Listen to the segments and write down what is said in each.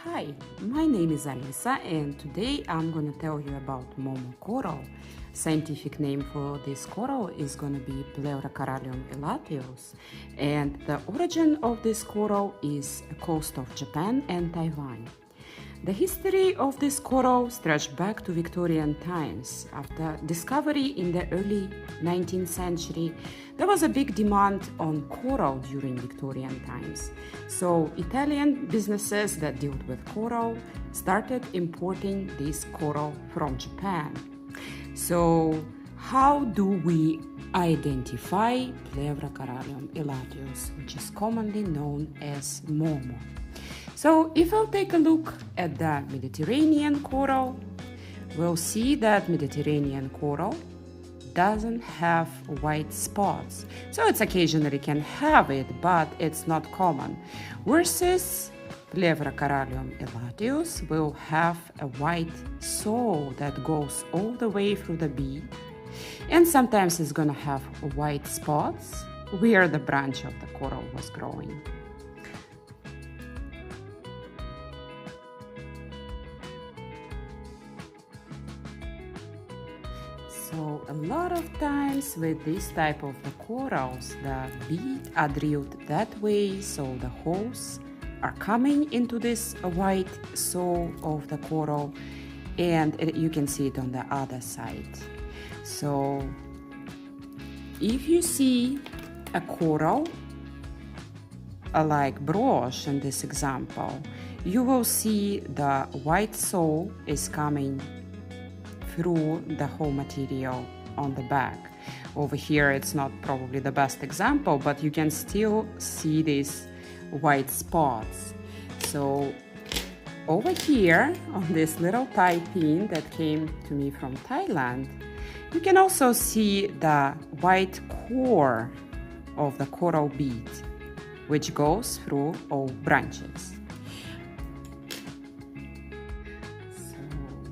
Hi, my name is Alisa and today I'm gonna tell you about Momo coral. Scientific name for this coral is gonna be Pleuracaralium elateus, and the origin of this coral is the coast of Japan and Taiwan. The history of this coral stretched back to Victorian times. After discovery in the early 19th century, there was a big demand on coral during Victorian times. So Italian businesses that dealt with coral started importing this coral from Japan. So how do we identify Pleuracaralium elateus, which is commonly known as Momo? So if we'll take a look at the Mediterranean coral, we'll see that Mediterranean coral doesn't have white spots. So it occasionally can have it, but it's not common. Versus Pleuracaralium elateus will have a white sole that goes all the way through the bead. And sometimes it's gonna have white spots where the branch of the coral was growing. So a lot of times with this type of the corals, the beads are drilled that way, so the holes are coming into this white sole of the coral, and you can see it on the other side. So if you see a coral like brooch in this example, you will see the white sole is coming through the whole material on the back. Over here it's not probably the best example, but you can still see these white spots. So over here on this little Thai pin that came to me from Thailand, you can also see the white core of the coral bead, which goes through all branches.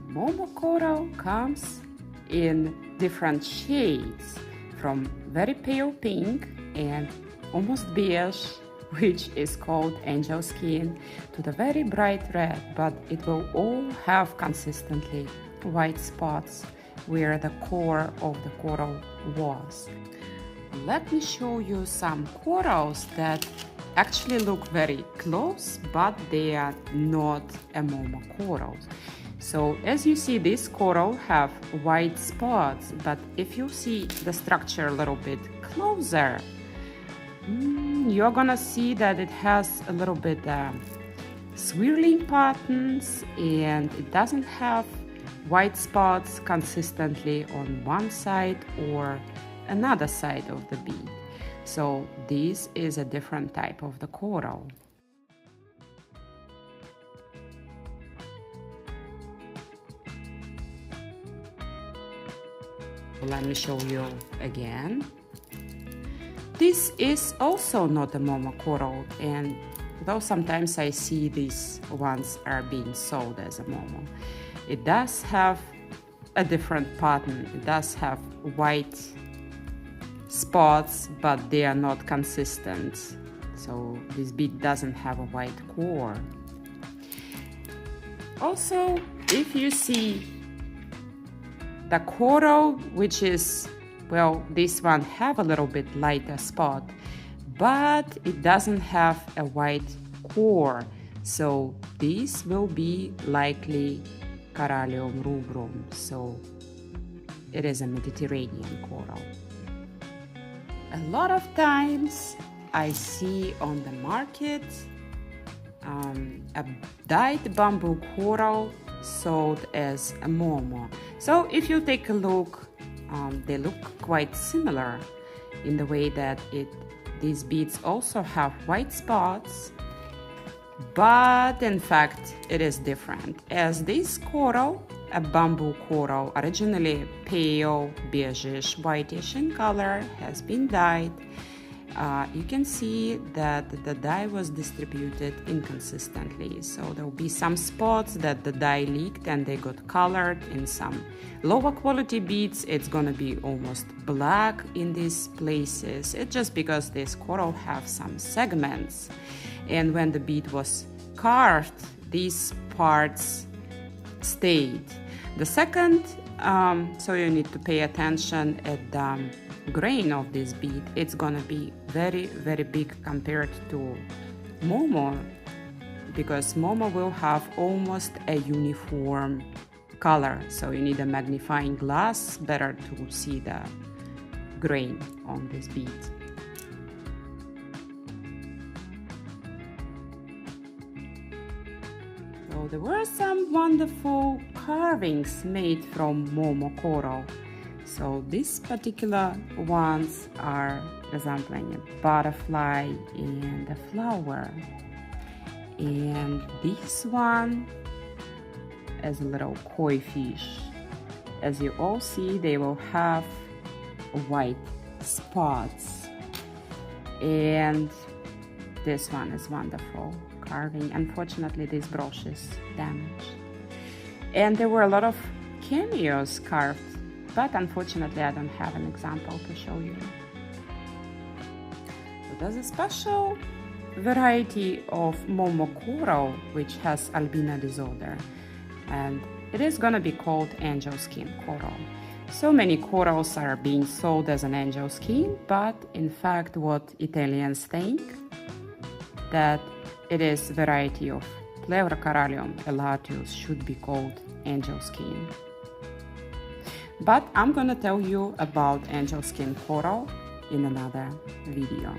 Momo coral comes in different shades, from very pale pink and almost beige, which is called angel skin, to the very bright red, but it will all have consistently white spots where the core of the coral was. Let me show you some corals that actually look very close, but they are not a Momo corals. So as you see, this coral have white spots, but if you see the structure a little bit closer, you're gonna see that it has a little bit swirling patterns, and it doesn't have white spots consistently on one side or another side of the bead. So this is a different type of the coral. Let me show you again. This is also not a Momo coral, and though sometimes I see these ones are being sold as a Momo, it does have a different pattern. It does have white spots, but they are not consistent. So this bead doesn't have a white core. Also, if you see the coral, which is, well, this one have a little bit lighter spot, but it doesn't have a white core. So this will be likely Caralium rubrum. So it is a Mediterranean coral. A lot of times I see on the market a dyed bamboo coral sold as a Momo. So if you take a look, they look quite similar in the way that these beads also have white spots, but in fact it is different, as this coral, a bamboo coral, originally pale beigeish whitish in color, has been dyed. You can see that the dye was distributed inconsistently, so there will be some spots that the dye leaked and they got colored. In some lower quality beads, it's gonna be almost black in these places. It's just because this coral have some segments, and when the bead was carved, these parts stayed. The second, so you need to pay attention at the grain of this bead. It's gonna be very, very big compared to Momo, because Momo will have almost a uniform color, so you need a magnifying glass better to see the grain on this bead. So there were some wonderful carvings made from Momo coral. So these particular ones are resembling a butterfly and a flower. And this one is a little koi fish. As you all see, they will have white spots. And this one is wonderful carving. Unfortunately, this brooch is damaged. And there were a lot of cameos carved, but unfortunately I don't have an example to show you. So there's a special variety of Momo coral which has albino disorder, and it is gonna be called angel skin coral. So many corals are being sold as an angel skin, but in fact what Italians think that it is variety of Pleurocaralium elatius should be called angel skin. But I'm gonna tell you about angel skin coral in another video.